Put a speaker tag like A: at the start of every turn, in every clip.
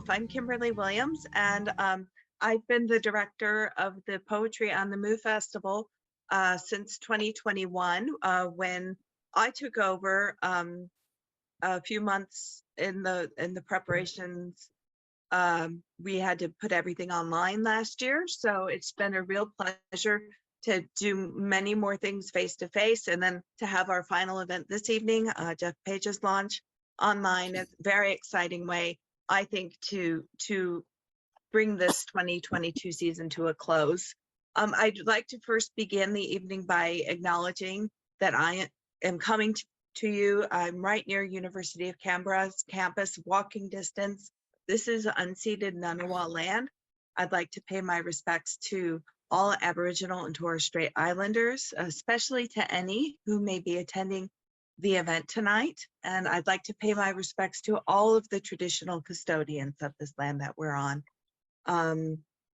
A: I'm Kimberly Williams, and I've been the director of the Poetry on the Move Festival since 2021, when I took over a few months in the preparations. We had to put everything online last year, so it's been a real pleasure to do many more things face to face, and then to have our final event this evening, Geoff Page's launch online. It's a very exciting way, I think, to bring this 2022 season to a close. I'd like to first begin the evening by acknowledging that I am coming to you. I'm right near University of Canberra's campus, walking distance. This is unceded Ngunnawal land. I'd like to pay my respects to all Aboriginal and Torres Strait Islanders, especially to any who may be attending the event tonight. And I'd like to pay my respects to all of the traditional custodians of this land that we're on.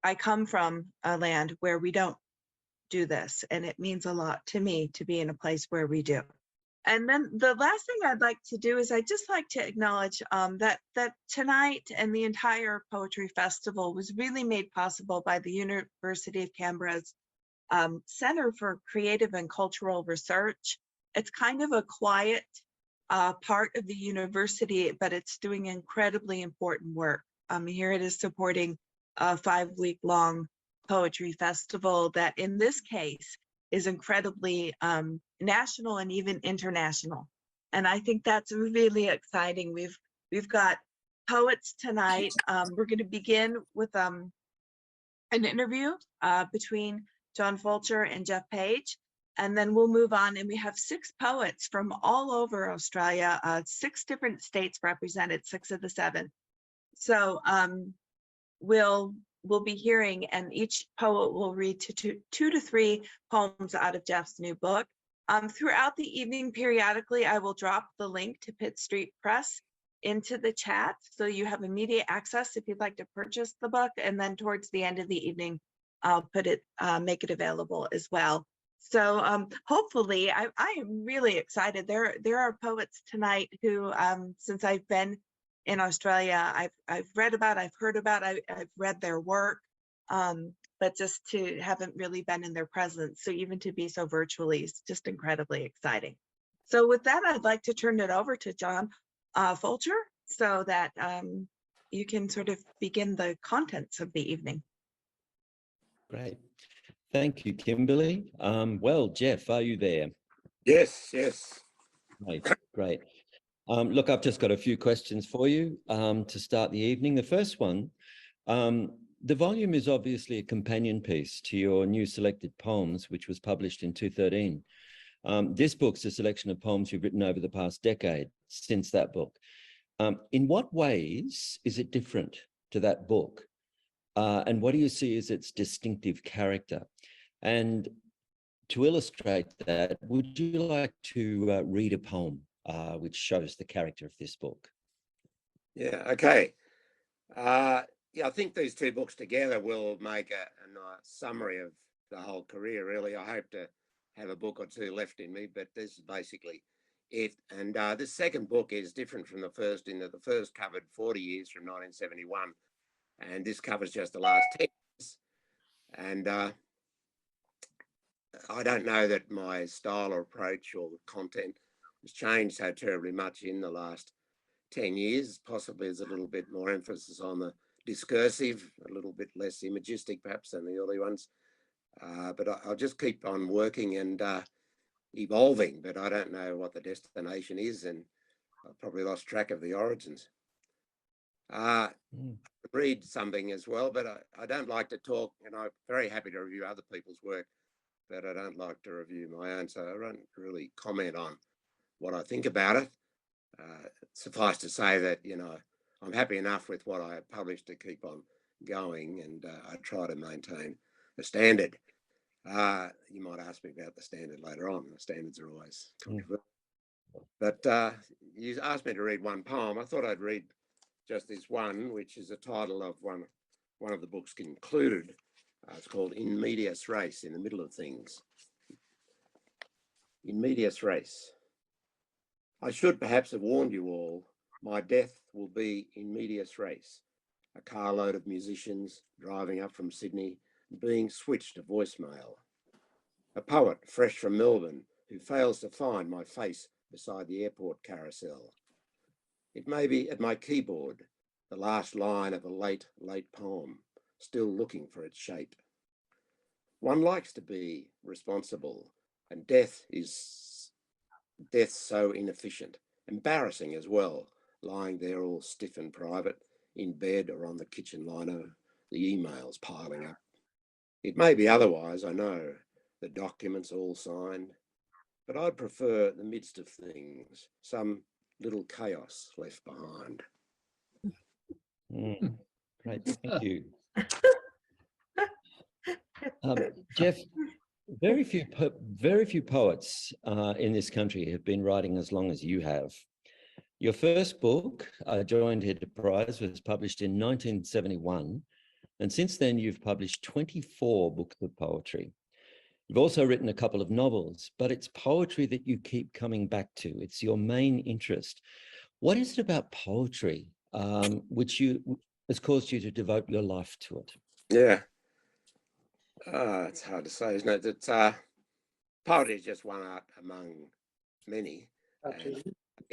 A: I come from a land where we don't do this, and it means a lot to me to be in a place where we do. And then the last thing I'd like to do is I'd just like to acknowledge that tonight and the entire Poetry Festival was really made possible by the University of Canberra's Center for Creative and Cultural Research. It's kind of a quiet part of the university, but it's doing incredibly important work. Here it is supporting a 5-week-long poetry festival that in this case is incredibly national and even international. And I think that's really exciting. We've got poets tonight. We're going to begin with an interview between John Fulcher and Geoff Page, and then we'll move on, and we have 6 poets from all over Australia, 6 different states represented, 6 of the 7. So we'll be hearing, and each poet will read 2 to 3 poems out of Geoff's new book. Throughout the evening, periodically, I will drop the link to Pitt Street Press into the chat, so you have immediate access if you'd like to purchase the book. And then towards the end of the evening, I'll make it available as well. So hopefully, I am really excited. There are poets tonight who, since I've been in Australia, I've read about, I've heard about, I've read their work, but just to haven't really been in their presence. So even to be so virtually is just incredibly exciting. So with that, I'd like to turn it over to John Fulcher so that you can sort of begin the contents of the evening.
B: Great. Thank you, Kimberly. Well, Geoff, are you there?
C: Yes.
B: Great. Look, I've just got a few questions for you to start the evening. The first one, the volume is obviously a companion piece to your new selected poems, which was published in 2013. This book's a selection of poems you've written over the past decade since that book. In what ways is it different to that book? And what do you see as its distinctive character? And to illustrate that, would you like to read a poem which shows the character of this book?
C: Yeah, okay. Yeah, I think these 2 books together will make a nice summary of the whole career, really. I hope to have a book or 2 left in me, but this is basically it. And this second book is different from the first in that the first covered 40 years from 1971, and this covers just the last 10 years. And I don't know that my style or approach or the content has changed so terribly much in the last 10 years. Possibly there's a little bit more emphasis on the discursive, a little bit less imagistic perhaps than the early ones. But I'll just keep on working and evolving, but I don't know what the destination is, and I've probably lost track of the origins. Read something as well, but I don't like to talk, and I'm very happy to review other people's work, but I don't like to review my own, so I don't really comment on what I think about it. Suffice to say that, I'm happy enough with what I published to keep on going, and I try to maintain a standard. You might ask me about the standard later on. The standards are always controversial. But you asked me to read one poem. I thought I'd read just this one, which is the title of one of the books included. It's called In Medias Res, in the middle of things. In medias res. I should perhaps have warned you all, my death will be in medias res. a carload of musicians driving up from Sydney and being switched to voicemail. A poet fresh from Melbourne who fails to find my face beside the airport carousel. It may be at my keyboard, the last line of a late poem, still looking for its shape. One likes to be responsible, and death so inefficient, embarrassing as well, lying there all stiff and private, in bed or on the kitchen lino, the emails piling up. It may be otherwise, I know, the documents all signed, but I'd prefer the midst of things, some little chaos left behind.
B: Great, thank you. Geoff, very few poets in this country have been writing as long as you have. Your first book, Joined Enterprise, was published in 1971, and since then you've published 24 books of poetry. You've also written a couple of novels, but it's poetry that you keep coming back to. It's your main interest. What is it about poetry which has caused you to devote your life to it?
C: Yeah. It's hard to say, isn't it? It's, poetry is just one art among many. And I think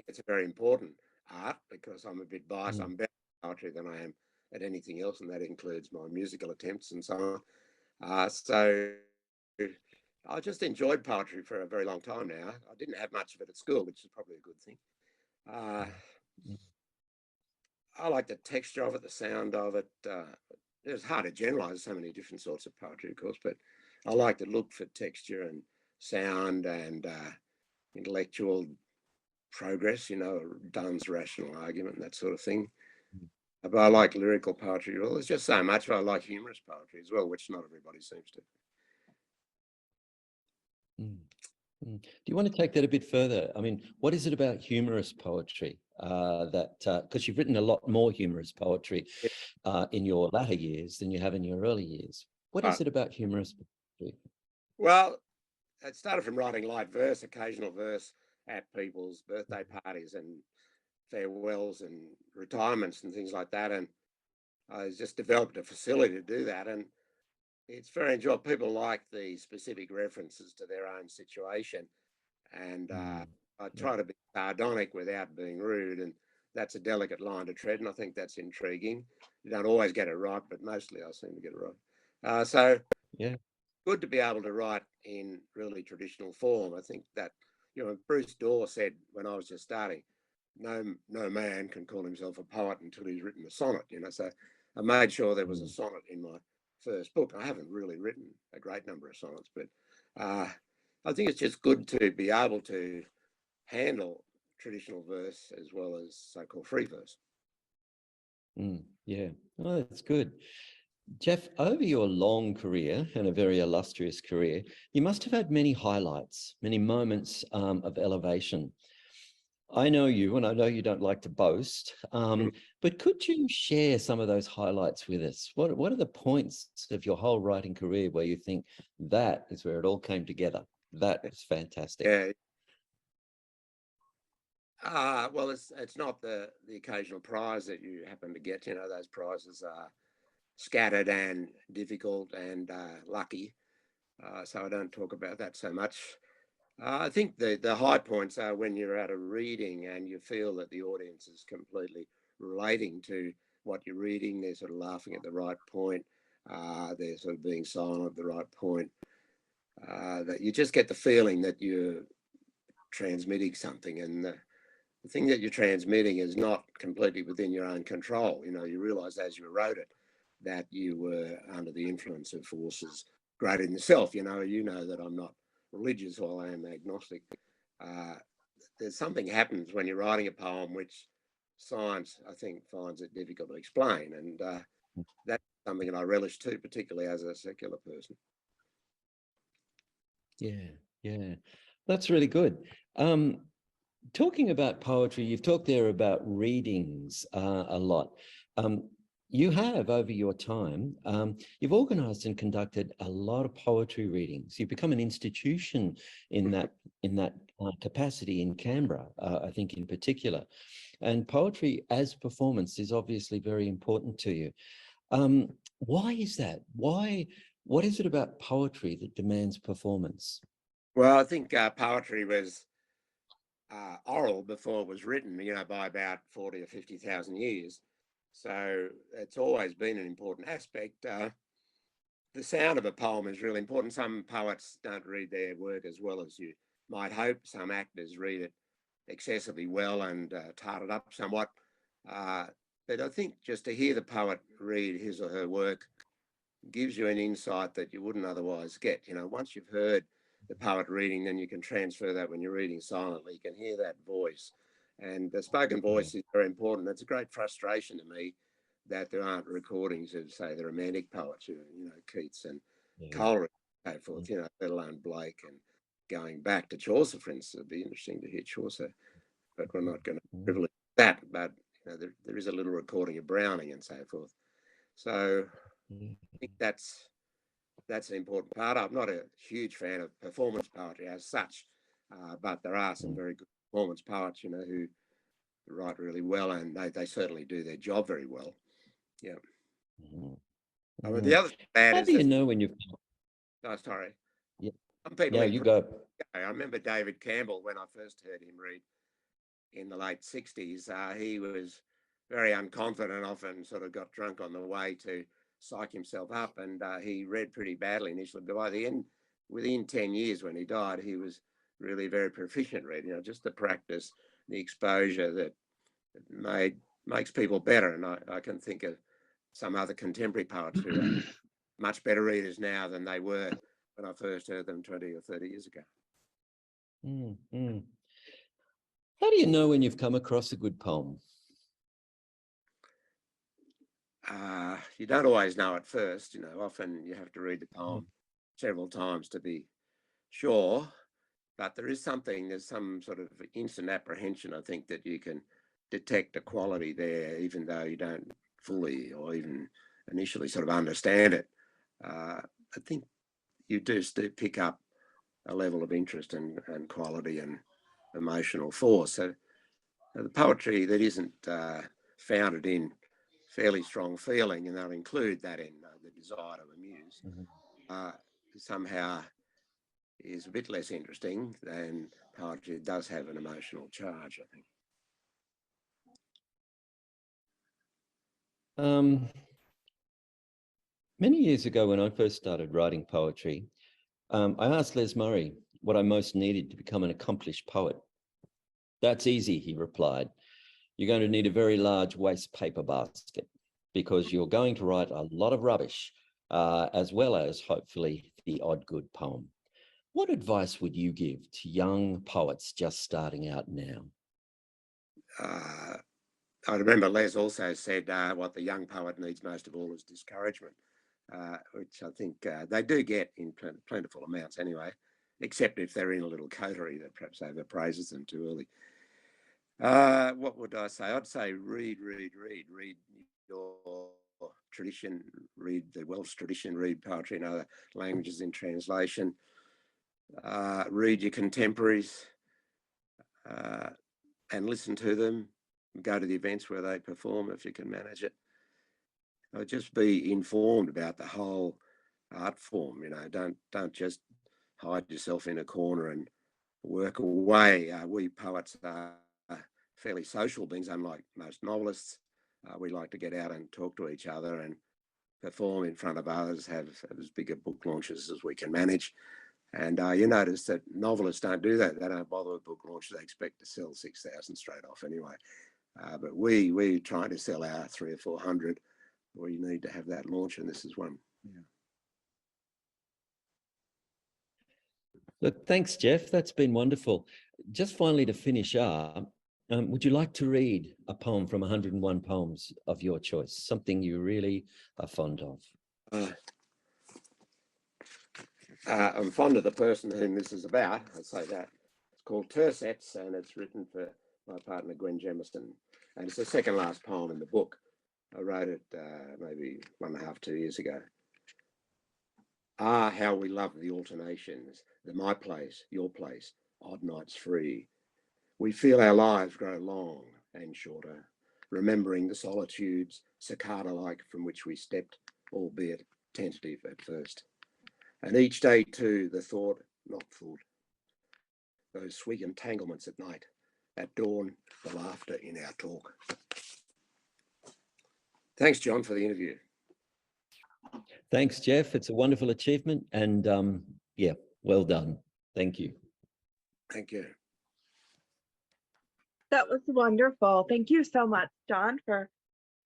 C: it's a very important art because I'm a bit biased. I'm better at poetry than I am at anything else, and that includes my musical attempts and so on. So I just enjoyed poetry for a very long time now. I didn't have much of it at school, which is probably a good thing. I like the texture of it, the sound of it. It's hard to generalize so many different sorts of poetry, of course, but I like to look for texture and sound and intellectual progress, you know, Dunn's rational argument and that sort of thing. But I like lyrical poetry. Well, there's just so much, but I like humorous poetry as well, which not everybody seems to.
B: Do you want to take that a bit further? I mean, what is it about humorous poetry because you've written a lot more humorous poetry in your latter years than you have in your early years. What is it about humorous poetry?
C: Well, it started from writing light verse, occasional verse at people's birthday parties and farewells and retirements and things like that. And I just developed a facility to do that. And it's very enjoyable. People like the specific references to their own situation. And I try to be sardonic without being rude. And that's a delicate line to tread. And I think that's intriguing. You don't always get it right, but mostly I seem to get it right. So yeah, good to be able to write in really traditional form. I think that, you know, Bruce Dorr said when I was just starting, no man can call himself a poet until he's written a sonnet, you know. So I made sure there was a sonnet in my first book. I haven't really written a great number of sonnets, but I think it's just good to be able to handle traditional verse as well as so-called free verse.
B: Yeah, oh, that's good. Geoff, over your long career and a very illustrious career, you must have had many highlights, many moments of elevation. I know you, and I know you don't like to boast, but could you share some of those highlights with us? What are the points of your whole writing career where you think that is where it all came together? That is fantastic.
C: Yeah. Well, it's not the occasional prize that you happen to get. You know, those prizes are scattered and difficult and lucky. So I don't talk about that so much. I think the high points are when you're at a reading and you feel that the audience is completely relating to what you're reading. They're sort of laughing at the right point. They're sort of being silent at the right point. That you just get the feeling that you're transmitting something, and the thing that you're transmitting is not completely within your own control. You know, you realize as you wrote it that you were under the influence of forces greater than yourself. You know that I'm not religious while I am agnostic. There's something happens when you're writing a poem which science, I think, finds it difficult to explain. And that's something that I relish too, particularly as a secular person.
B: Yeah, that's really good. Talking about poetry, you've talked there about readings a lot. you have, over your time, you've organised and conducted a lot of poetry readings. You've become an institution in that capacity in Canberra, I think in particular. And poetry as performance is obviously very important to you. Why is that? What is it about poetry that demands performance?
C: Well, I think poetry was oral before it was written, by about 40 or 50,000 years. So it's always been an important aspect. The sound of a poem is really important. Some poets don't read their work as well as you might hope. Some actors read it excessively well and tart it up somewhat. But I think just to hear the poet read his or her work gives you an insight that you wouldn't otherwise get. Once you've heard the poet reading, then you can transfer that when you're reading silently. You can hear that voice. And the spoken voice is very important. It's a great frustration to me that there aren't recordings of, say, the Romantic poets, Keats and Coleridge and so forth, let alone Blake, and going back to Chaucer, for instance. It'd be interesting to hear Chaucer, but we're not going to privilege that. But there is a little recording of Browning and so forth. So I think that's an important part. I'm not a huge fan of performance poetry as such, but there are some very good performance poets, who write really well, and they certainly do their job very well. Yeah. I mean, the other bad
B: How
C: is
B: do you know when you've...
C: Oh, sorry.
B: Yeah.
C: Some people
B: Yeah, you go.
C: I remember David Campbell, when I first heard him read in the late 60s. He was very unconfident, often sort of got drunk on the way to psych himself up, and he read pretty badly initially, but by the end, within 10 years when he died, he was really very proficient reading. Just the practice, the exposure that makes people better. And I can think of some other contemporary poets who are much better readers now than they were when I first heard them 20 or 30 years ago.
B: How do you know when you've come across a good poem?
C: You don't always know at first. Often you have to read the poem several times to be sure, but there's some sort of instant apprehension, I think, that you can detect a quality there, even though you don't fully or even initially sort of understand it. I think you do pick up a level of interest and quality and emotional force. So the poetry that isn't founded in fairly strong feeling, and they'll include that in the desire to amuse, somehow is a bit less interesting than poetry that does have an emotional charge, I think.
B: Many years ago, when I first started writing poetry, I asked Les Murray what I most needed to become an accomplished poet. "That's easy," he replied. "You're going to need a very large waste paper basket because you're going to write a lot of rubbish, as well as hopefully the odd good poem." What advice would you give to young poets just starting out now?
C: I remember Les also said what the young poet needs most of all is discouragement, which I think they do get in plentiful amounts anyway, except if they're in a little coterie that perhaps overpraises them too early. What would I say? I'd say read your tradition, read the Welsh tradition, read poetry in other languages in translation, read your contemporaries and listen to them, go to the events where they perform if you can manage it. Just be informed about the whole art form. Don't just hide yourself in a corner and work away. We poets are fairly social beings, unlike most novelists. We like to get out and talk to each other and perform in front of others, have as big a book launches as we can manage. And you notice that novelists don't do that. They don't bother with book launches. They expect to sell 6,000 straight off anyway. But we try to sell our 300 or 400. We need to have that launch, and this is one. Yeah.
B: Look, thanks, Geoff. That's been wonderful. Just finally, to finish up, would you like to read a poem from 101 poems of your choice, something you really are fond of?
C: I'm fond of the person whom this is about, I'll say that. It's called Tercets, and it's written for my partner Gwen Jemison, and it's the second last poem in the book. I wrote it maybe 1.5, 2 years ago. Ah, how we love the alternations, the my place, your place, odd nights free. We feel our lives grow long and shorter, remembering the solitudes, cicada-like, from which we stepped, albeit tentative at first. And each day too, the thought, not thought, those sweet entanglements at night, at dawn, the laughter in our talk. Thanks, John, for the interview.
B: Thanks, Geoff. It's a wonderful achievement, and yeah, well done. Thank you.
C: Thank you.
A: That was wonderful. Thank you so much, John, for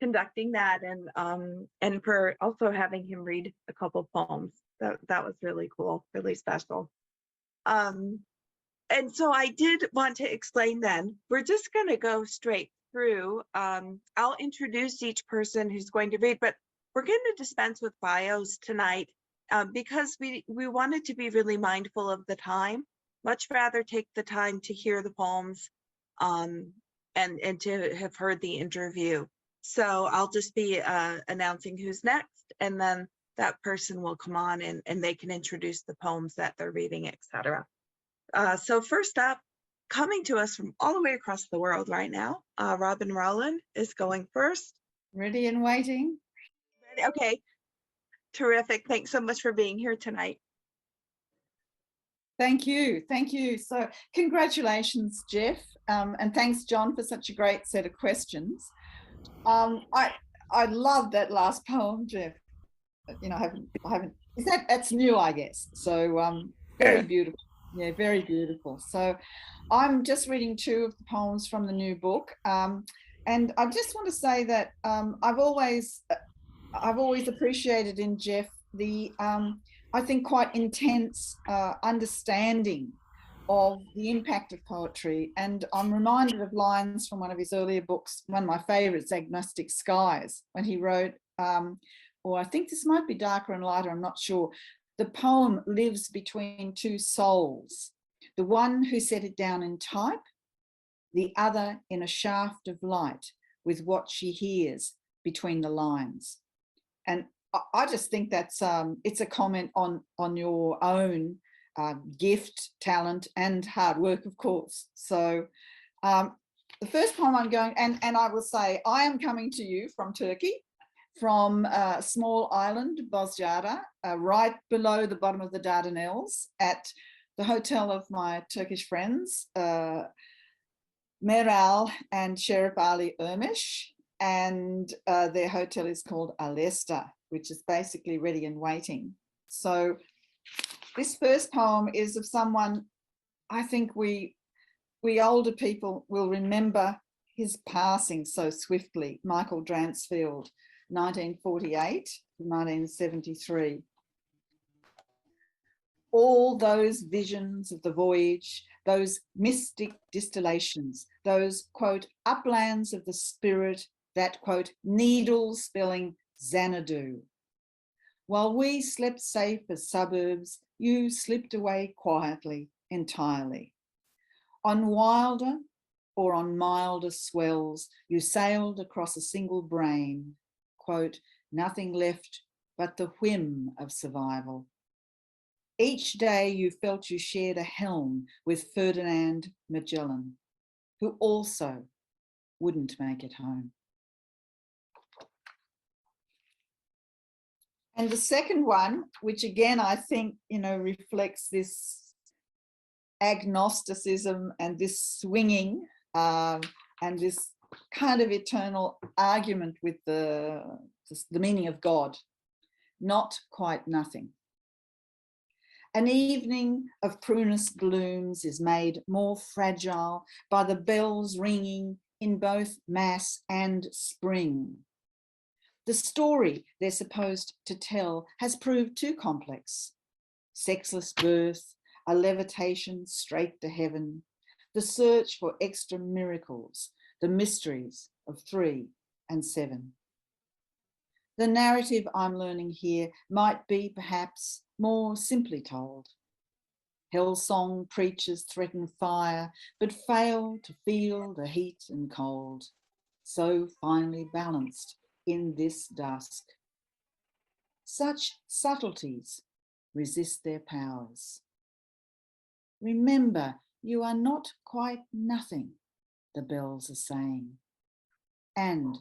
A: conducting that and for also having him read a couple poems. That was really cool, really special. And so I did want to explain then, we're just going to go straight through. I'll introduce each person who's going to read, but we're going to dispense with bios tonight because we wanted to be really mindful of the time. Much rather take the time to hear the poems and to have heard the interview. So I'll just be announcing who's next, and then that person will come on and they can introduce the poems that they're reading, etc. So first up, coming to us from all the way across the world right now, Robin Rowland is going first.
D: Ready and waiting.
A: Okay, terrific. Thanks so much for being here tonight.
D: Thank you. Thank you. So congratulations, Geoff. And thanks, John, for such a great set of questions. I love that last poem, Geoff. You know, I haven't, that's new, I guess. So very beautiful. Yeah, very beautiful. So I'm just reading 2 of the poems from the new book. And I just want to say that I've always appreciated in Geoff the, I think, quite intense understanding of the impact of poetry. And I'm reminded of lines from one of his earlier books, one of my favorites, Agnostic Skies, when he wrote, or I think this might be Darker and Lighter, I'm not sure. The poem lives between 2 souls, the one who set it down in type, the other in a shaft of light with what she hears between the lines. And I just think that's it's a comment on your own gift, talent, and hard work, of course. So the first poem I'm going, and I will say, I am coming to you from Turkey, from a small island, Bozcaada, right below the bottom of the Dardanelles, at the hotel of my Turkish friends, Meral and Sheriff Ali Ermish, and their hotel is called Alesta, which is basically ready and waiting. So this first poem is of someone, I think we older people will remember his passing so swiftly, Michael Dransfield, 1948 to 1973. All those visions of the voyage, those mystic distillations, those, quote, uplands of the spirit, that, quote, needle spelling Xanadu. While we slept safe as suburbs, you slipped away quietly, entirely. On wilder or on milder swells, you sailed across a single brain, quote, nothing left but the whim of survival. Each day you felt you shared a helm with Ferdinand Magellan, who also wouldn't make it home. And the second one, which again, I think, you know, reflects this agnosticism and this swinging and this kind of eternal argument with the meaning of God, not quite nothing. An evening of prunus blooms is made more fragile by the bells ringing in both mass and spring. The story they're supposed to tell has proved too complex. Sexless birth, a levitation straight to heaven, the search for extra miracles, the mysteries of 3 and 7. The narrative I'm learning here might be perhaps more simply told. Hellsong preachers threaten fire, but fail to feel the heat and cold, so finely balanced in this dusk. Such subtleties resist their powers. Remember, you are not quite nothing, the bells are saying, and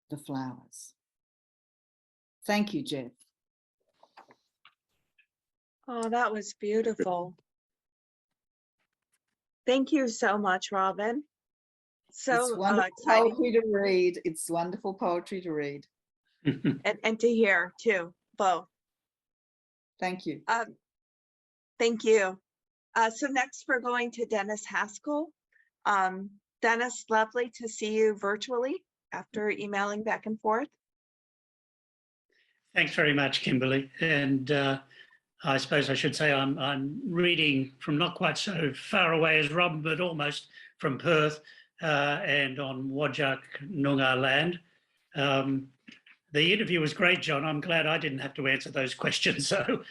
D: the flowers. Thank you, Geoff.
A: Oh, that was beautiful. Thank you so much, Robin.
D: It's
A: So
D: wonderful
A: exciting
D: poetry to read. It's wonderful poetry to read.
A: and to hear too, both.
D: Thank you.
A: Thank you. So next we're going to Dennis Haskell. Dennis, lovely to see you virtually after emailing back and forth.
E: Thanks very much, Kimberly. And I suppose I should say I'm reading from not quite so far away as Robin, but almost from Perth and on Whadjuk Noongar land. The interview was great, John. I'm glad I didn't have to answer those questions, so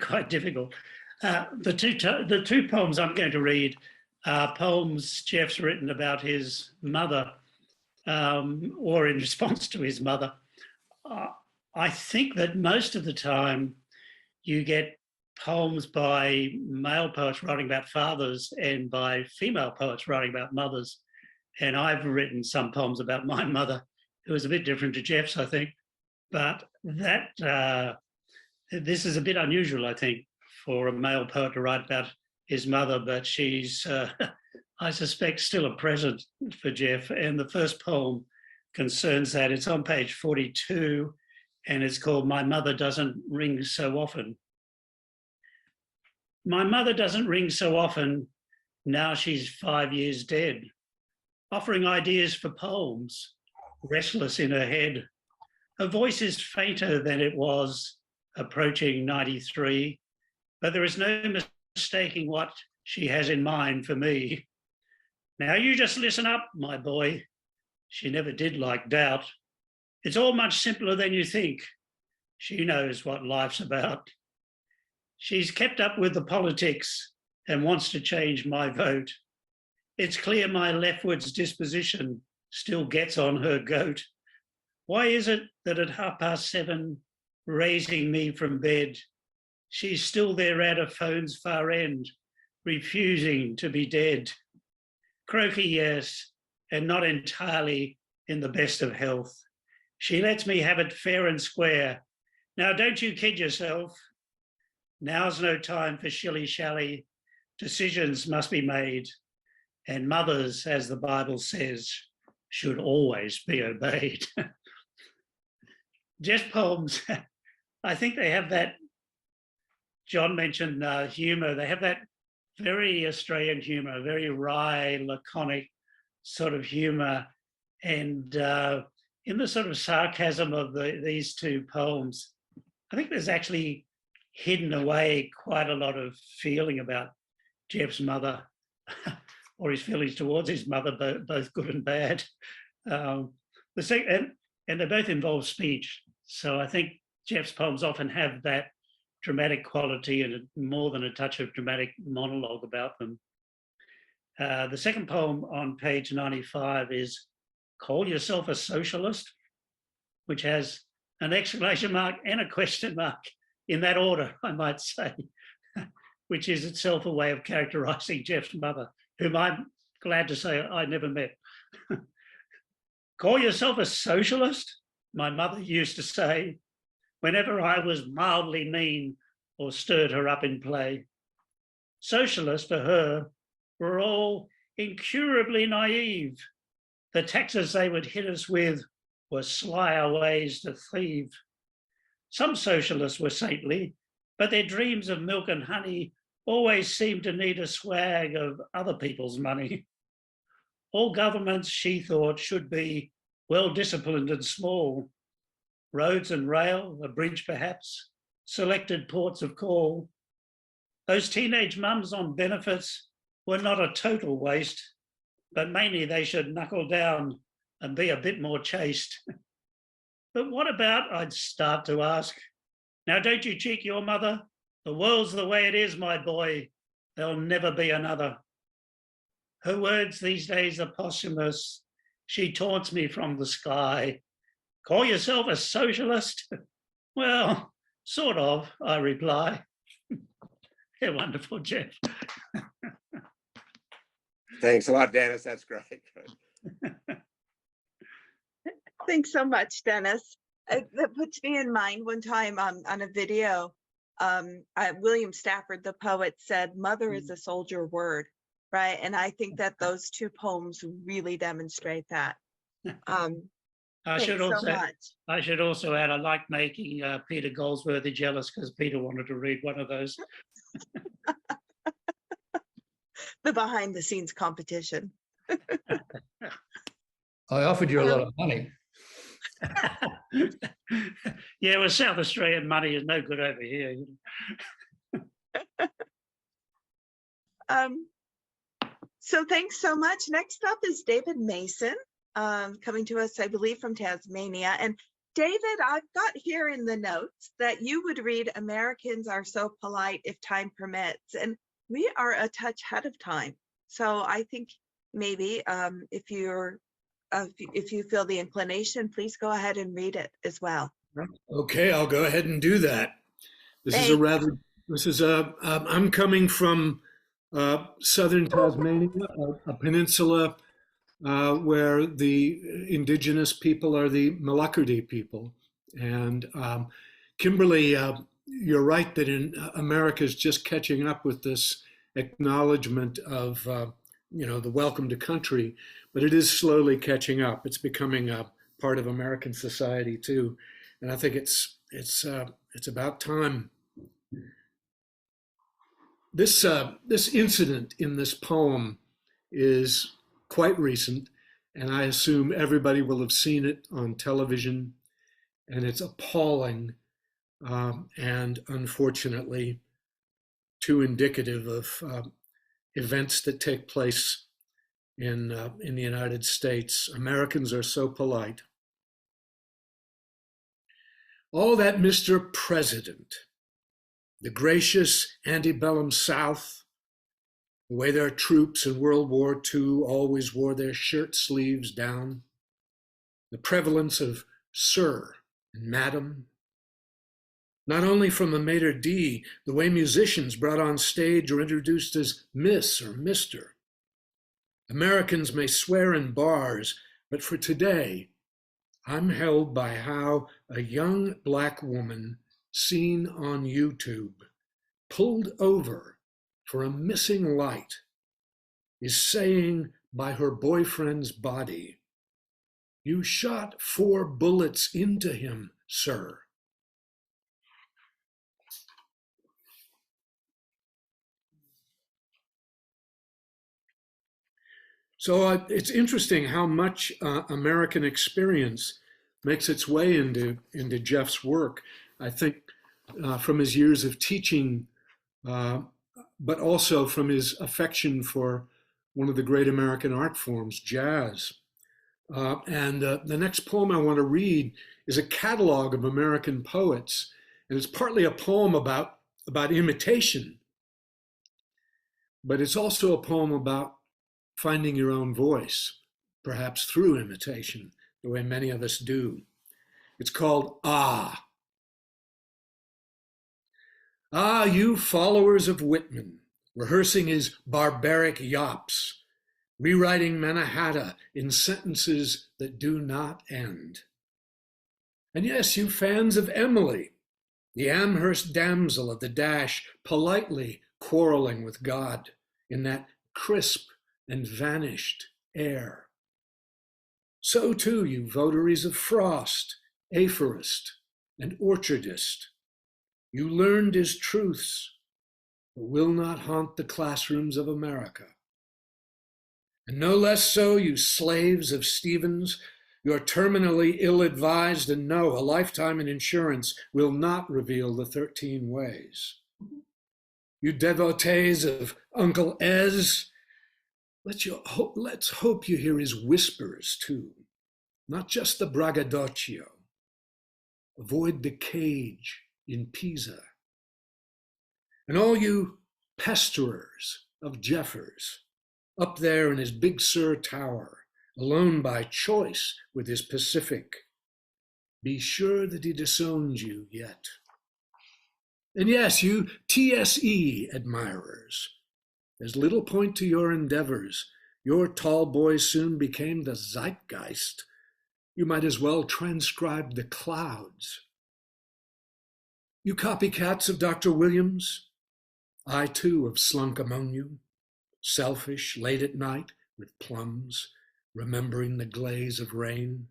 E: quite difficult. The two poems I'm going to read are poems Geoff's written about his mother, or in response to his mother. I think that most of the time you get poems by male poets writing about fathers and by female poets writing about mothers. And I've written some poems about my mother. It was a bit different to Geoff's, I think. But that this is a bit unusual, I think, for a male poet to write about his mother, but she's, I suspect, still a present for Geoff. And the first poem concerns that. It's on page 42, and it's called My Mother Doesn't Ring So Often. My mother doesn't ring so often, now she's 5 years dead, offering ideas for poems, restless in her head. Her voice is fainter than it was, approaching 93, but there is no mistaking what she has in mind for me. Now you just listen up, my boy. She never did like doubt. It's all much simpler than you think. She knows what life's about. She's kept up with the politics and wants to change my vote. It's clear my leftwards disposition still gets on her goat. Why is it that at 7:30, raising me from bed, she's still there at a phone's far end, refusing to be dead? Croaky, yes, and not entirely in the best of health. She lets me have it fair and square. Now, don't you kid yourself. Now's no time for shilly-shally. Decisions must be made, and mothers, as the Bible says, should always be obeyed. Geoff poems, I think they have that, John mentioned humour, they have that very Australian humour, very wry, laconic sort of humour, and in the sort of sarcasm of these two poems, I think there's actually hidden away quite a lot of feeling about Geoff's mother, or his feelings towards his mother, both good and bad. And they both involve speech. So I think Geoff's poems often have that dramatic quality and more than a touch of dramatic monologue about them. The second poem on page 95 is Call Yourself a Socialist, which has an exclamation mark and a question mark in that order, I might say, which is itself a way of characterising Geoff's mother, whom I'm glad to say I never met. Call yourself a socialist? My mother used to say, whenever I was mildly mean or stirred her up in play. Socialists, for her, were all incurably naive. The taxes they would hit us with were slyer ways to thieve. Some socialists were saintly, but their dreams of milk and honey always seemed to need a swag of other people's money. All governments, she thought, should be well-disciplined and small. Roads and rail, a bridge perhaps, selected ports of call. Those teenage mums on benefits were not a total waste, but mainly they should knuckle down and be a bit more chaste. But what about, I'd start to ask, now don't you cheek your mother? The world's the way it is, my boy. There'll never be another. Her words these days are posthumous. She taunts me from the sky. Call yourself a socialist? Well, sort of, I reply. Yeah, wonderful, Geoff.
C: Thanks a lot, Dennis. That's great.
A: Thanks so much, Dennis. That puts me in mind one time on a video, William Stafford, the poet, said, "Mother is a soldier word," right? And I think that those two poems really demonstrate that.
E: I should
A: Thanks so
E: also
A: much.
E: I should also add, I like making Peter Goldsworthy jealous because Peter wanted to read one of those.
A: The behind the scenes competition.
F: I offered you a lot of money.
E: Yeah, well, South Australian money is no good over here.
A: So thanks so much. Next up is David Mason, coming to us, I believe, from Tasmania. And David, I've got here in the notes that you would read "Americans are so polite if time permits," and we are a touch ahead of time. So I think maybe if you feel the inclination, please go ahead and read it as well.
F: Okay, I'll go ahead and do that. I'm coming from southern Tasmania, a peninsula where the indigenous people are the Malakurdi people. And Kimberly, you're right that America is just catching up with this acknowledgement of, the welcome to country, but it is slowly catching up. It's becoming a part of American society too. And I think it's about time. This incident in this poem is quite recent, and I assume everybody will have seen it on television, and it's appalling and unfortunately too indicative of events that take place in the United States. Americans are so polite. All that Mr. President, the gracious antebellum South, the way their troops in World War II always wore their shirt sleeves down, the prevalence of sir and madam, not only from the maitre d', the way musicians brought on stage are introduced as Miss or Mr. Americans may swear in bars, but for today, I'm held by how a young Black woman seen on YouTube, pulled over for a missing light, is saying by her boyfriend's body, "You shot 4 bullets into him, sir." So it's interesting how much American experience makes its way into Geoff's work. I think from his years of teaching, but also from his affection for one of the great American art forms, jazz. And the next poem I want to read is a catalog of American poets, and it's partly a poem about imitation, but it's also a poem about finding your own voice, perhaps through imitation, the way many of us do. It's called Ah. Ah, you followers of Whitman, rehearsing his barbaric yops, rewriting Mannahatta in sentences that do not end. And yes, you fans of Emily, the Amherst damsel of the dash, politely quarreling with God in that crisp and vanished air. So too, you votaries of Frost, aphorist, and orchardist. You learned his truths, but will not haunt the classrooms of America. And no less so, you slaves of Stevens, you're terminally ill-advised and know a lifetime in insurance will not reveal the 13 ways. You devotees of Uncle Ez, let's hope you hear his whispers too, not just the braggadocio. Avoid the cage in Pisa. And all you pesterers of Jeffers, up there in his Big Sur Tower, alone by choice with his Pacific, Be sure that he disowns you yet. And yes, you TSE admirers, there's little point to your endeavors. Your tall boy soon became the zeitgeist. You might as well transcribe the clouds. You copycats of Dr. Williams, I too have slunk among you, selfish late at night with plums, remembering the glaze of rain.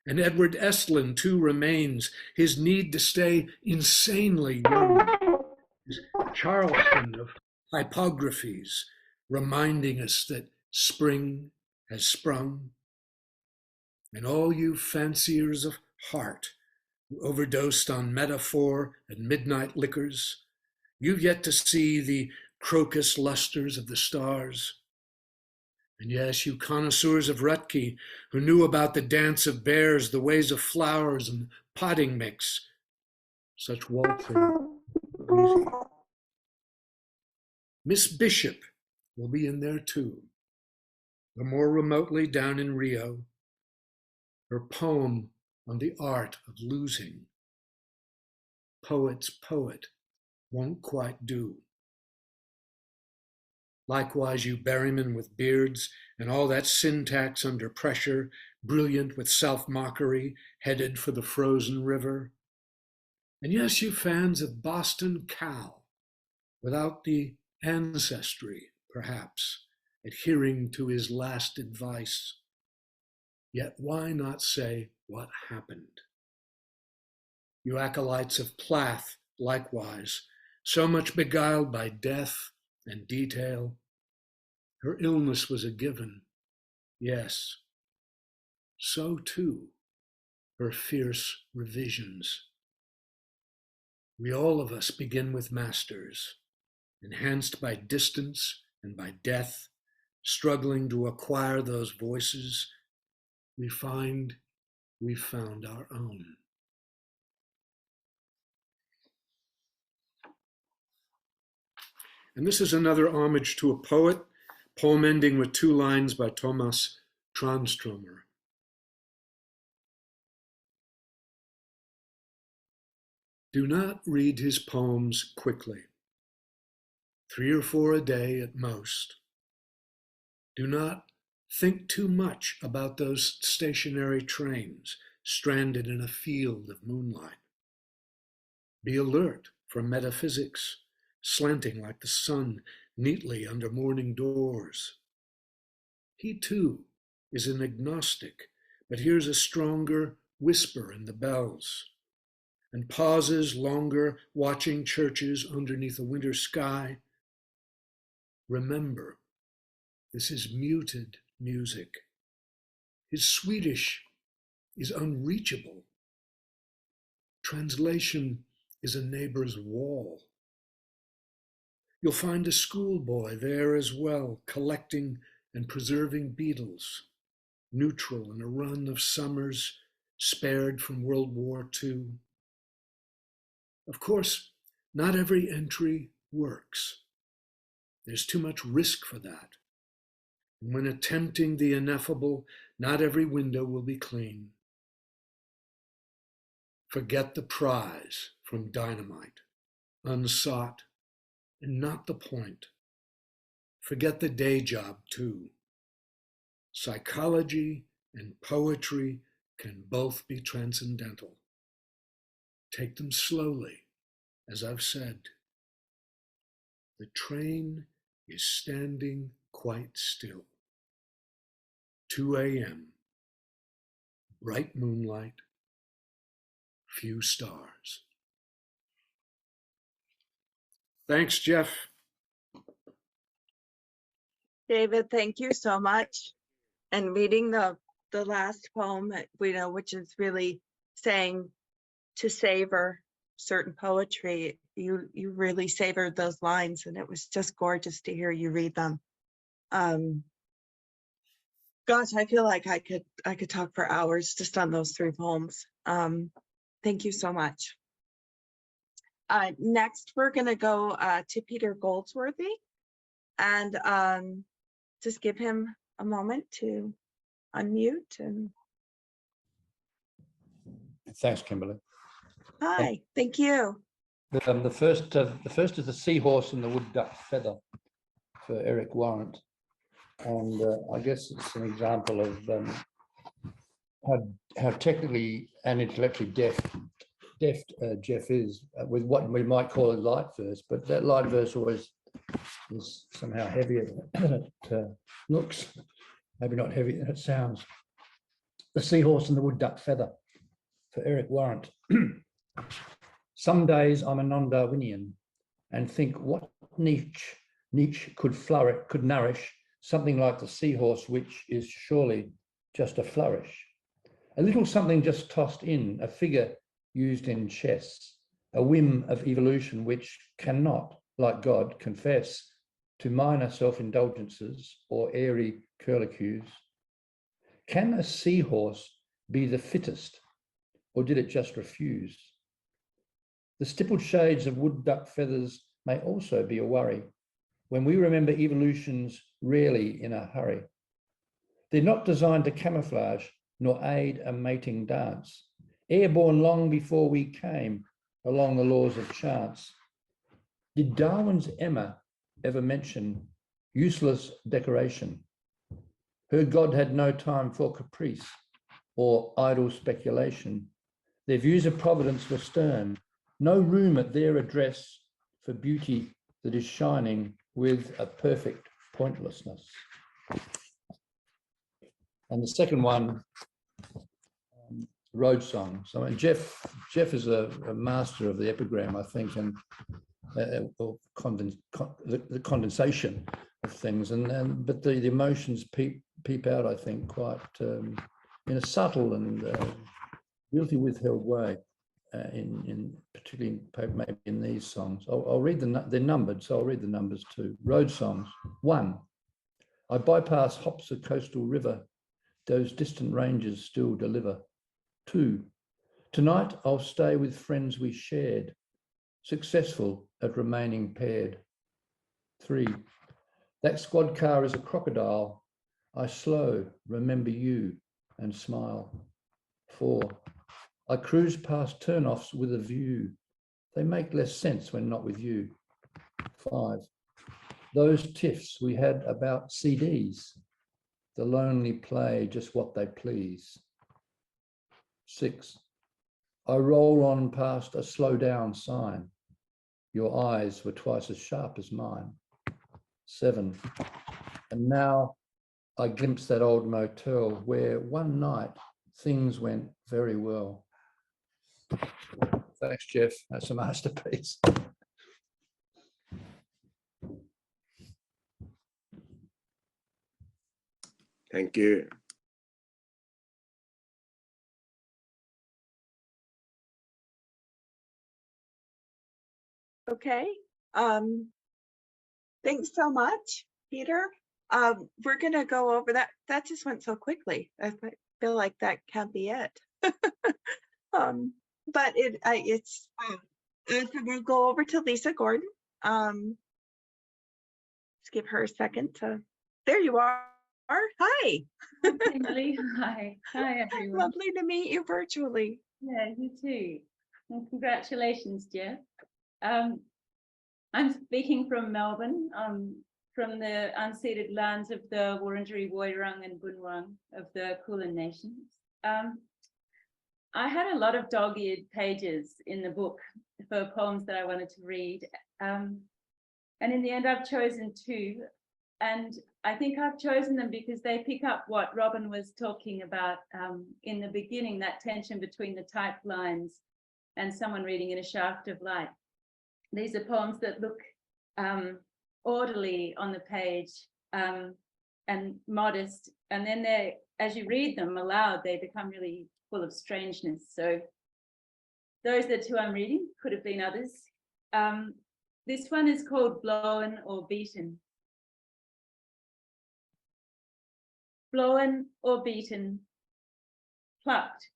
F: And Edward Estlin too remains, his need to stay insanely young. His Charleston of typographies, reminding us that spring has sprung. And all you fanciers of heart who overdosed on metaphor and midnight liquors, you've yet to see the crocus lusters of the stars. And yes, you connoisseurs of Rutke, who knew about the dance of bears, the ways of flowers and potting mix, such waltzing easy. Miss Bishop will be in there too, but more remotely down in Rio. Her poem on the art of losing. Poet's poet won't quite do. Likewise, you Berrymen with beards and all that syntax under pressure, brilliant with self-mockery, headed for the frozen river. And yes, you fans of Boston Cal, without the ancestry, perhaps, adhering to his last advice. Yet why not say what happened? You acolytes of Plath, likewise, so much beguiled by death and detail. Her illness was a given, yes. So too, her fierce revisions. We all of us begin with masters, enhanced by distance and by death, struggling to acquire those voices. We find we've found our own. And this is another homage to a poet, poem ending with 2 lines by Thomas Tranströmer. Do not read his poems quickly, 3 or 4 a day at most. Do not think too much about those stationary trains stranded in a field of moonlight. Be alert for metaphysics, slanting like the sun neatly under morning doors. He too is an agnostic, but hears a stronger whisper in the bells, and pauses longer watching churches underneath a winter sky. Remember, this is muted music. His Swedish is unreachable. Translation is a neighbor's wall. You'll find a schoolboy there as well, collecting and preserving beetles, neutral in a run of summers spared from World War II. Of course, not every entry works. There's too much risk for that. And when attempting the ineffable, not every window will be clean. Forget the prize from dynamite, unsought, and not the point. Forget the day job too. Psychology and poetry can both be transcendental. Take them slowly, as I've said. The train is standing quite still. 2 a.m., bright moonlight, few stars. Thanks, Geoff.
A: David, thank you so much. And reading the last poem, which is really saying to savor certain poetry, you really savored those lines, and it was just gorgeous to hear you read them. Gosh, I feel like I could talk for hours just on those 3 poems. Thank you so much. Next, we're going to go to Peter Goldsworthy, and just give him a moment to unmute. And
G: Thanks, Kimberly.
A: Hi, thank you.
G: The first is the Seahorse and the Wood Duck Feather for Eric Warrant, and I guess it's an example of how technically and intellectually deft Geoff is with what we might call a light verse, but that light verse always is somehow heavier than it looks. Maybe not heavier than it sounds. The Seahorse and the Wood Duck Feather for Eric Warrant. Some days I'm a non-Darwinian and think what niche could nourish something like the seahorse, which is surely just a flourish. A little something just tossed in, a figure used in chess, a whim of evolution which cannot, like God, confess to minor self-indulgences or airy curlicues. Can a seahorse be the fittest, or did it just refuse? The stippled shades of wood duck feathers may also be a worry when we remember evolution's rarely in a hurry. They're not designed to camouflage nor aid a mating dance, airborne long before we came along the laws of chance. Did Darwin's Emma ever mention useless decoration? Her God had no time for caprice or idle speculation. Their views of providence were stern. No room at their address for beauty that is shining with a perfect pointlessness. And the second one, road songs. I mean, Geoff is a master of the epigram, I think, and the condensation of things, but the emotions peep out, I think, quite in a subtle and really withheld way. Particularly maybe in these songs. I'll read they're numbered, so I'll read the numbers too. Road songs. 1. I bypass hops a coastal river. Those distant ranges still deliver. 2. Tonight I'll stay with friends we shared, successful at remaining paired. 3. That squad car is a crocodile. I slow, remember you, and smile. 4. I cruise past turnoffs with a view. They make less sense when not with you. 5. Those tiffs we had about CDs. The lonely play just what they please. 6. I roll on past a slow down sign. Your eyes were twice as sharp as mine. 7. And now I glimpse that old motel where one night things went very well. Thanks, Geoff. That's a masterpiece.
C: Thank you.
A: Okay. Thanks so much, Peter. We're going to go over that. That just went so quickly. I feel like that can't be it. But it's so we'll go over to Lisa Gordon. Just give her a second to. There you are. Hi.
H: Kimberly. Hi everyone.
A: Lovely to meet you virtually.
H: Yeah, you too. Well, congratulations, Geoff. I'm speaking from Melbourne, from the unceded lands of the Wurundjeri, Woiwurrung and Bunurong of the Kulin Nations. I had a lot of dog-eared pages in the book for poems that I wanted to read. And in the end, I've chosen 2. And I think I've chosen them because they pick up what Robin was talking about in the beginning, that tension between the typed lines and someone reading in a shaft of light. These are poems that look orderly on the page and modest. And then they, as you read them aloud, they become really full of strangeness. So those are 2 I'm reading, could have been others. This one is called Blown or Beaten. Blown or beaten, plucked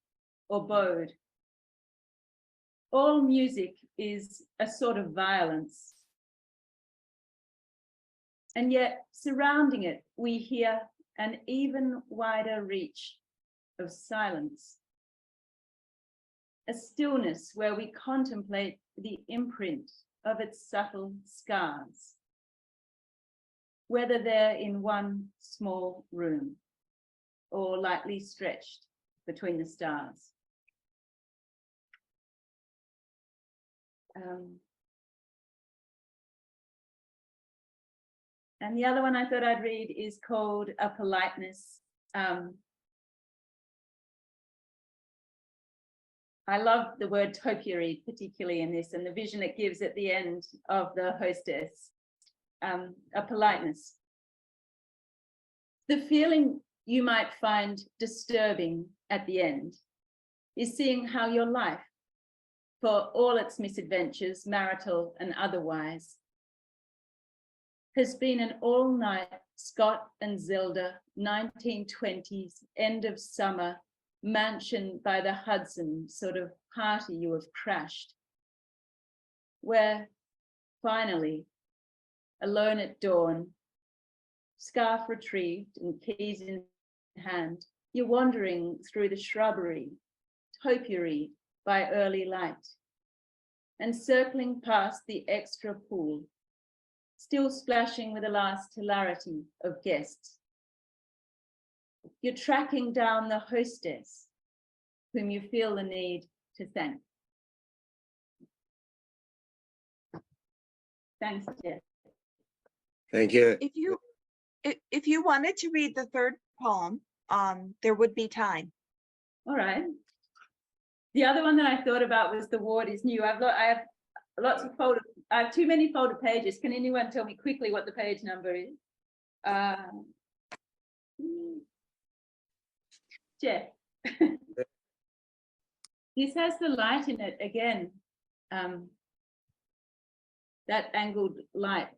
H: or bowed. All music is a sort of violence. And yet, surrounding it, we hear an even wider reach of silence. a stillness where we contemplate the imprint of its subtle scars, whether they're in one small room or lightly stretched between the stars. And the other one I thought I'd read is called A Politeness. I love the word topiary, particularly in this, and the vision it gives at the end of the hostess. A politeness. The feeling you might find disturbing at the end is seeing how your life, for all its misadventures, marital and otherwise, has been an all-night Scott and Zelda 1920s end of summer mansion by the Hudson sort of party you have crashed, where finally, alone at dawn, scarf retrieved and keys in hand, you're wandering through the shrubbery, topiary by early light, and circling past the extra pool, still splashing with the last hilarity of guests. You're tracking down the hostess, whom you feel the need to thank. Thanks, Geoff.
C: Thank you.
A: If you wanted to read the third poem, there would be time.
H: All right. The other one that I thought about was The Ward is New. I have lots of folder. I have too many folder pages. Can anyone tell me quickly what the page number is? Geoff. This has the light in it again. That angled light.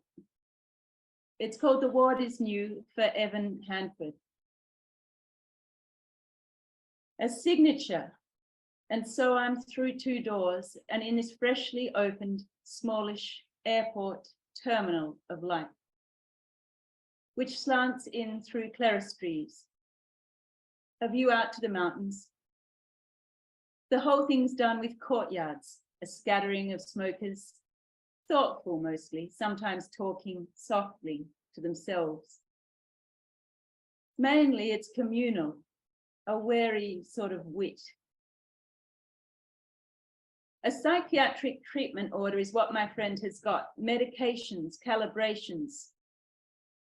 H: It's called The Ward is New for Evan Hanford. A signature. And so I'm through two doors and in this freshly opened, smallish airport terminal of light, which slants in through clerestories, a view out to the mountains. The whole thing's done with courtyards, a scattering of smokers, thoughtful mostly, sometimes talking softly to themselves. Mainly it's communal, a wary sort of wit. A psychiatric treatment order is what my friend has got. Medications, calibrations,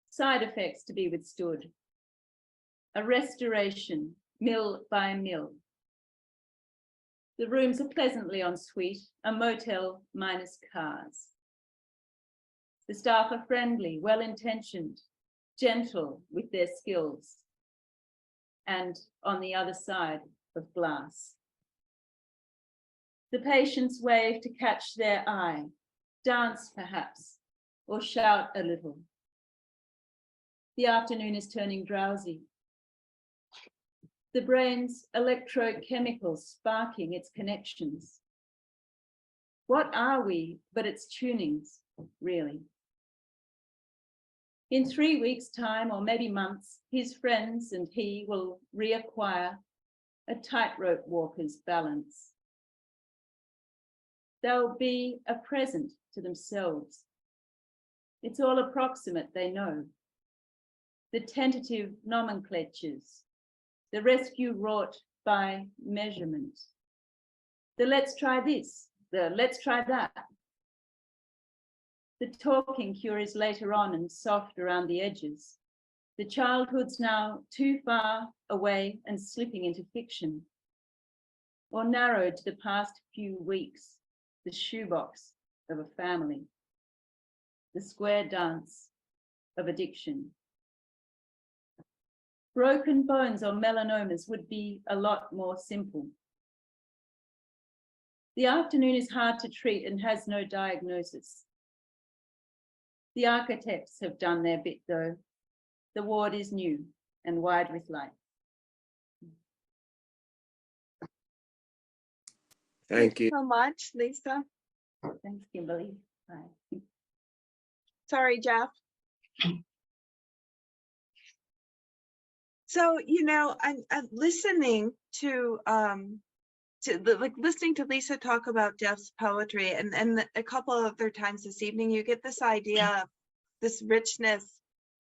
H: side effects to be withstood. A restoration, mill by mill. The rooms are pleasantly ensuite, a motel minus cars. The staff are friendly, well-intentioned, gentle with their skills. And on the other side of glass. The patients wave to catch their eye, dance perhaps, or shout a little. The afternoon is turning drowsy. The brain's electrochemicals sparking its connections. What are we but its tunings, really? In 3 weeks' time, or maybe months, his friends and he will reacquire a tightrope walker's balance. They'll be a present to themselves. It's all approximate, they know. The tentative nomenclatures, the rescue wrought by measurement. The let's try this, the let's try that. The talking cure is later on and soft around the edges. The childhood's now too far away and slipping into fiction, or narrowed to the past few weeks. The shoebox of a family, the square dance of addiction. Broken bones or melanomas would be a lot more simple. The afternoon is hard to treat and has no diagnosis. The architects have done their bit though. The ward is new and wide with light.
C: Thank you.
A: So much, Lisa.
H: Thanks, Kimberly. Bye.
A: Sorry, Geoff. So, I'm listening to like listening to Lisa talk about Geoff's poetry, and a couple other times this evening, you get this idea of this richness,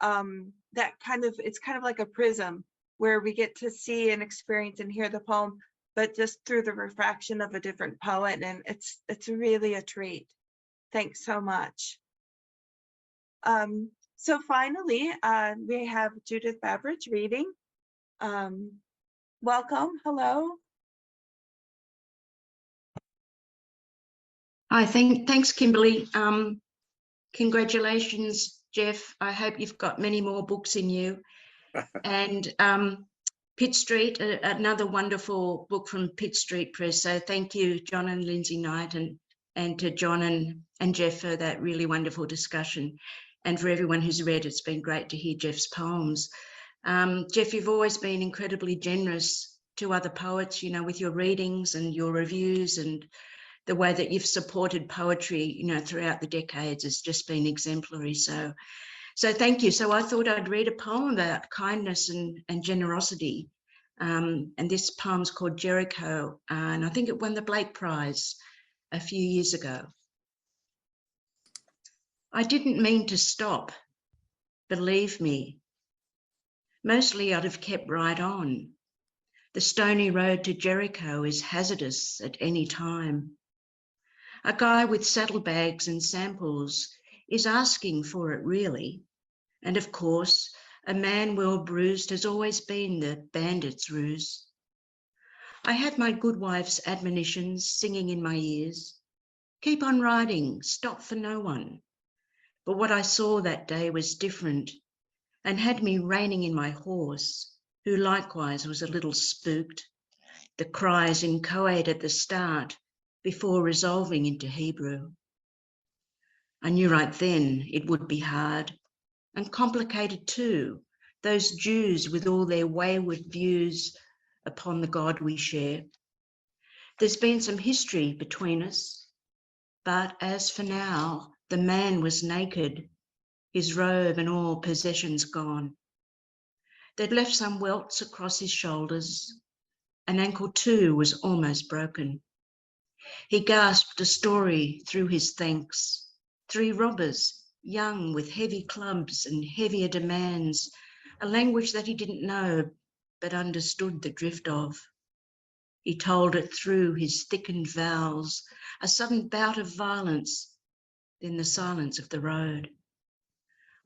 A: that it's kind of like a prism where we get to see and experience and hear the poem, but just through the refraction of a different poet, and it's really a treat. Thanks so much. So finally, we have Judith Babbage reading. Welcome, hello.
I: Hi, thanks, Kimberly. Congratulations, Geoff. I hope you've got many more books in you. And Pitt Street, another wonderful book from Pitt Street Press. So thank you, John and Lindsay Knight, and to John and Geoff for that really wonderful discussion. And for everyone who's read, it's been great to hear Geoff's poems. Geoff, you've always been incredibly generous to other poets, you know, with your readings and your reviews, and the way that you've supported poetry, you know, throughout the decades has just been exemplary. So thank you. So I thought I'd read a poem about kindness and generosity. And this poem's called Jericho, and I think it won the Blake Prize a few years ago. I didn't mean to stop, believe me. Mostly I'd have kept right on. The stony road to Jericho is hazardous at any time. A guy with saddlebags and samples is asking for it, really. And of course, a man well bruised has always been the bandit's ruse. I had my good wife's admonitions singing in my ears. Keep on riding, stop for no one. But what I saw that day was different and had me reining in my horse, who likewise was a little spooked. The cries inchoate at the start, before resolving into Hebrew. I knew right then it would be hard and complicated too, those Jews with all their wayward views upon the God we share. There's been some history between us, but as for now, the man was naked, his robe and all possessions gone. They'd left some welts across his shoulders. An ankle too was almost broken. He gasped a story through his thanks. 3 robbers, young with heavy clubs and heavier demands, a language that he didn't know but understood the drift of. He told it through his thickened vowels, a sudden bout of violence, then the silence of the road.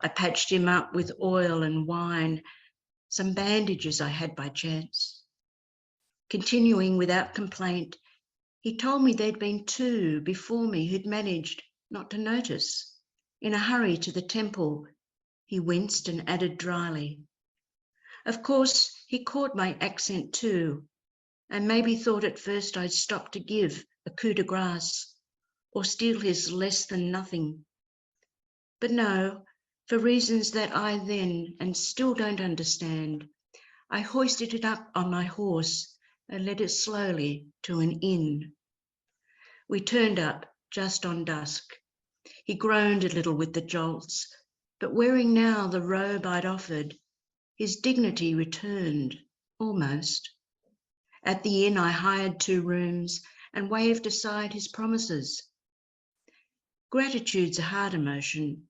I: I patched him up with oil and wine, some bandages I had by chance. Continuing without complaint, he told me there'd been 2 before me who'd managed not to notice. In a hurry to the temple, he winced and added dryly. Of course, he caught my accent too, and maybe thought at first I'd stop to give a coup de grace or steal his less than nothing. But no, for reasons that I then and still don't understand, I hoisted it up on my horse and led it slowly to an inn. We turned up just on dusk. He groaned a little with the jolts, but wearing now the robe I'd offered, his dignity returned, almost. At the inn I hired 2 rooms and waved aside his promises. Gratitude's a hard emotion.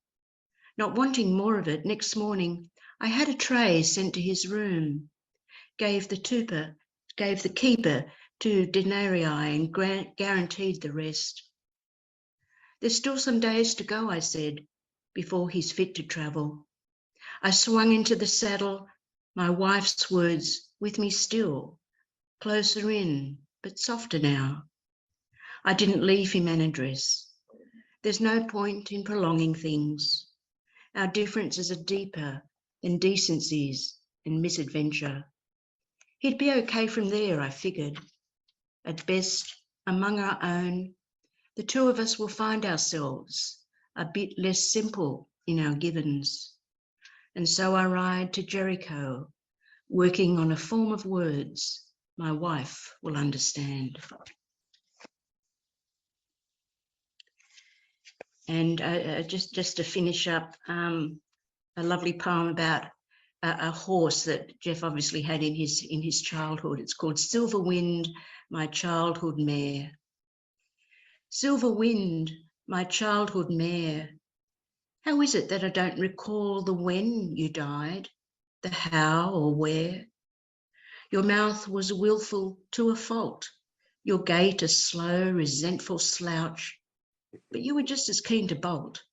I: Not wanting more of it, next morning I had a tray sent to his room, gave the keeper 2 denarii and guaranteed the rest. There's still some days to go, I said, before he's fit to travel. I swung into the saddle, my wife's words with me still, closer in, but softer now. I didn't leave him an address. There's no point in prolonging things. Our differences are deeper than decencies and misadventure. He'd be okay from there, I figured. At best, among our own, the 2 of us will find ourselves a bit less simple in our givens. And so I ride to Jericho, working on a form of words my wife will understand. And just to finish up, a lovely poem about a horse that Geoff obviously had in his childhood. It's called Silver Wind, my childhood mare. Silver Wind, my childhood mare. How is it that I don't recall the when you died, the how or where? Your mouth was willful to a fault, your gait a slow, resentful slouch, but you were just as keen to bolt.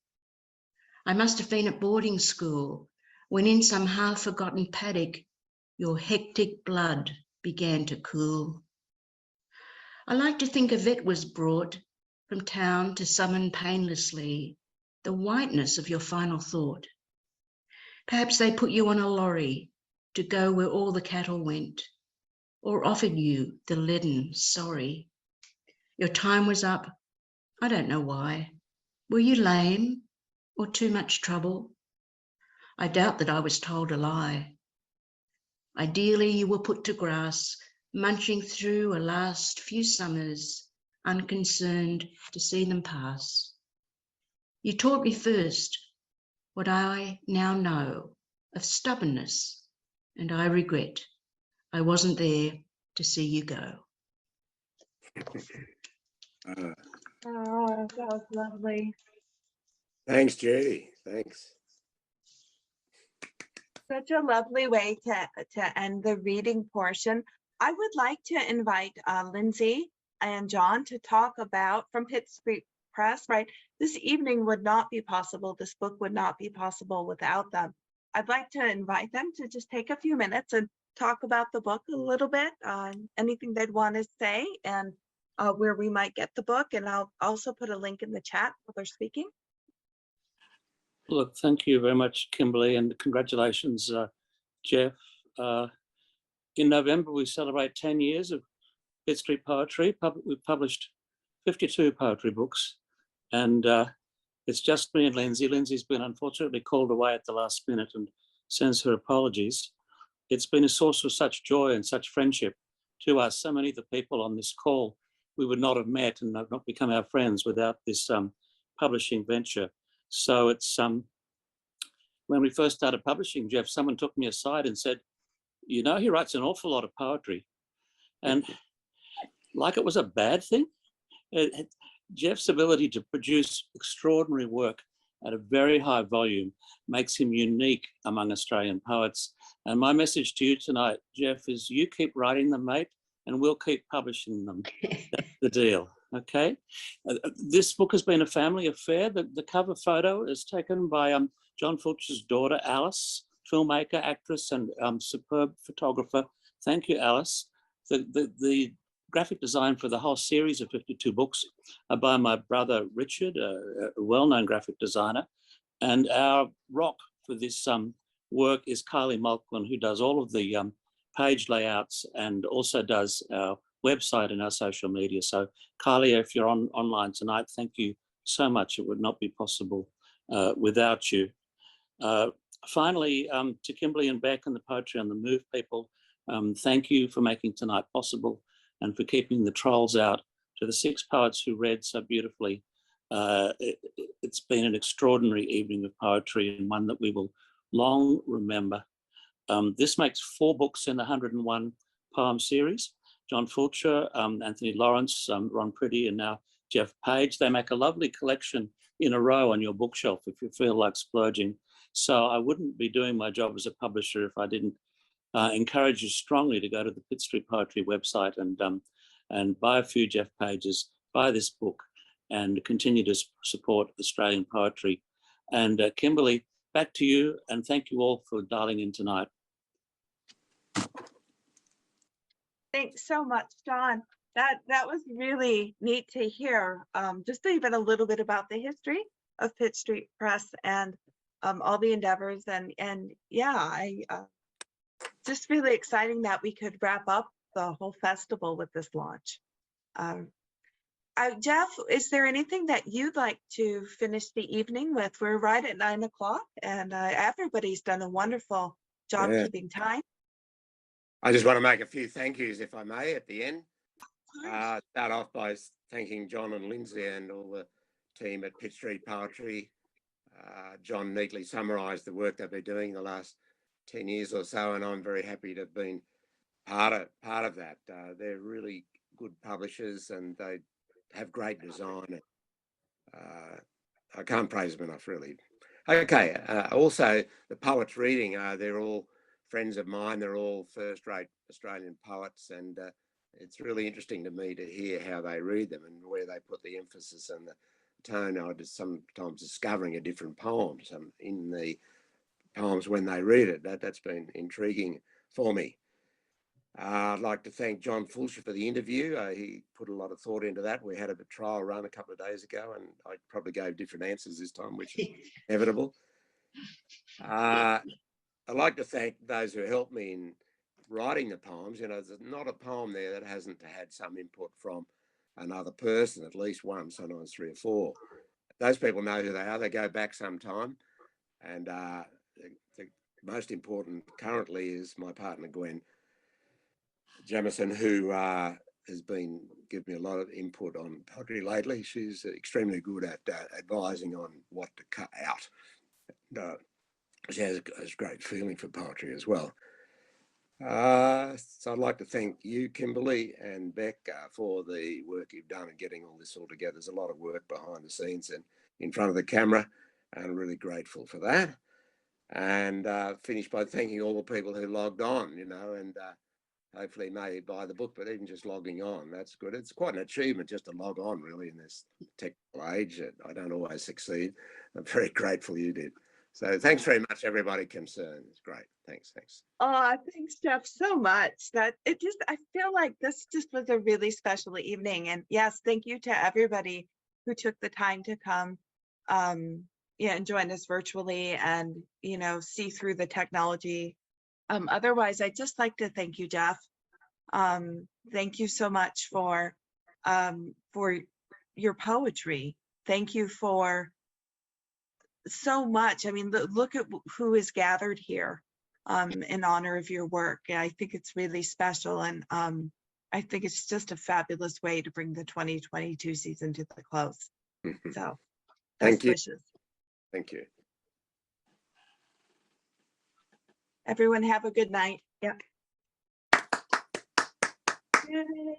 I: I must have been at boarding school when in some half-forgotten paddock, your hectic blood began to cool. I like to think a vet was brought from town to summon painlessly the whiteness of your final thought. Perhaps they put you on a lorry to go where all the cattle went, or offered you the leaden sorry. Your time was up. I don't know why. Were you lame or too much trouble? I doubt that I was told a lie. Ideally, you were put to grass, munching through a last few summers, unconcerned to see them pass. You taught me first what I now know of stubbornness, and I regret I wasn't there to see you go.
A: Oh, that was lovely.
C: Thanks, Judy. Thanks.
A: Such a lovely way to end the reading portion. I would like to invite Lindsay and John to talk about, from Pitt Street Press, right? This evening would not be possible. This book would not be possible without them. I'd like to invite them to just take a few minutes and talk about the book a little bit, anything they'd want to say, and where we might get the book. And I'll also put a link in the chat while they're speaking.
J: Look, thank you very much, Kimberly, and congratulations, Geoff. In November, we celebrate 10 years of Pitt Street Poetry. We've published 52 poetry books, and it's just me and Lindsay. Lindsay's been unfortunately called away at the last minute and sends her apologies. It's been a source of such joy and such friendship to us. So many of the people on this call we would not have met and have not become our friends without this publishing venture. So it's when we first started publishing, Geoff, someone took me aside and said, you know, he writes an awful lot of poetry. And like it was a bad thing. Geoff's ability to produce extraordinary work at a very high volume makes him unique among Australian poets. And my message to you tonight, Geoff, is you keep writing them, mate, and we'll keep publishing them. That's the deal, okay? This book has been a family affair. The cover photo is taken by John Fulcher's daughter, Alice, filmmaker, actress, and superb photographer. Thank you, Alice. The graphic design for the whole series of 52 books are by my brother, Richard, a well-known graphic designer. And our rock for this work is Kylie Malklin, who does all of the page layouts and also does our website and our social media. So Kylie, if you're online tonight, thank you so much. It would not be possible without you. Finally, to Kimberly and Beck and the Poetry on the Move people, thank you for making tonight possible and for keeping the trolls out. To the 6 poets who read so beautifully, it's been an extraordinary evening of poetry and one that we will long remember. This makes 4 books in the 101 poem series. John Fulcher, Anthony Lawrence, Ron Pretty, and now Geoff Page. They make a lovely collection in a row on your bookshelf if you feel like splurging. So I wouldn't be doing my job as a publisher if I didn't encourage you strongly to go to the Pitt Street Poetry website and buy a few Geoff Pages, buy this book, and continue to support Australian poetry. And Kimberly, back to you, and thank you all for dialing in tonight.
A: Thanks so much, John. That was really neat to hear. Just even a little bit about the history of Pitt Street Press and all the endeavors, and yeah, just really exciting that we could wrap up the whole festival with this launch. Geoff, is there anything that you'd like to finish the evening with? We're right at 9 o'clock, and everybody's done a wonderful job keeping time.
C: I just want to make a few thank yous, if I may, at the end. Start off by thanking John and Lindsay and all the team at Pitt Street Poetry. John neatly summarised the work they've been doing the last 10 years or so, and I'm very happy to have been part of that. They're really good publishers, and they have great design. I can't praise them enough, really. Okay, also the poets reading, they're all friends of mine. They're all first-rate Australian poets, and it's really interesting to me to hear how they read them and where they put the emphasis and the tone. I just sometimes discovering a different poems in the poems when they read it. That's been intriguing for me. I'd like to thank John Fulcher for the interview. He put a lot of thought into that. We had a trial run a couple of days ago, and I probably gave different answers this time, which is inevitable. I'd like to thank those who helped me in writing the poems. You know, there's not a poem there that hasn't had some input from another person, at least one, sometimes 3 or 4. Those people know who they are. They go back some time. And the most important currently is my partner, Gwen Jamison, who has been giving me a lot of input on poetry lately. She's extremely good at advising on what to cut out. She has a great feeling for poetry as well. So I'd like to thank you, Kimberly and Beck, for the work you've done in getting all this all together. There's a lot of work behind the scenes and in front of the camera, and I'm really grateful for that. And finish by thanking all the people who logged on, you know, and hopefully may buy the book, but even just logging on, that's good. It's quite an achievement just to log on, really, in this technical age. I don't always succeed. I'm very grateful you did. So thanks very much, everybody concerned. It's great. Thanks.
A: Oh, thanks, Geoff, so much. I feel like this just was a really special evening. And yes, thank you to everybody who took the time to come and join us virtually and, you know, see through the technology. Otherwise, I'd just like to thank you, Geoff. Thank you so much for your poetry. Thank you for so much. I mean, look at who is gathered here in honor of your work. I think it's really special, and I think it's just a fabulous way to bring the 2022 season to the close. So,
C: Thank you.
A: Wishes.
C: Thank you.
A: Everyone have a good night. Yep. Yay.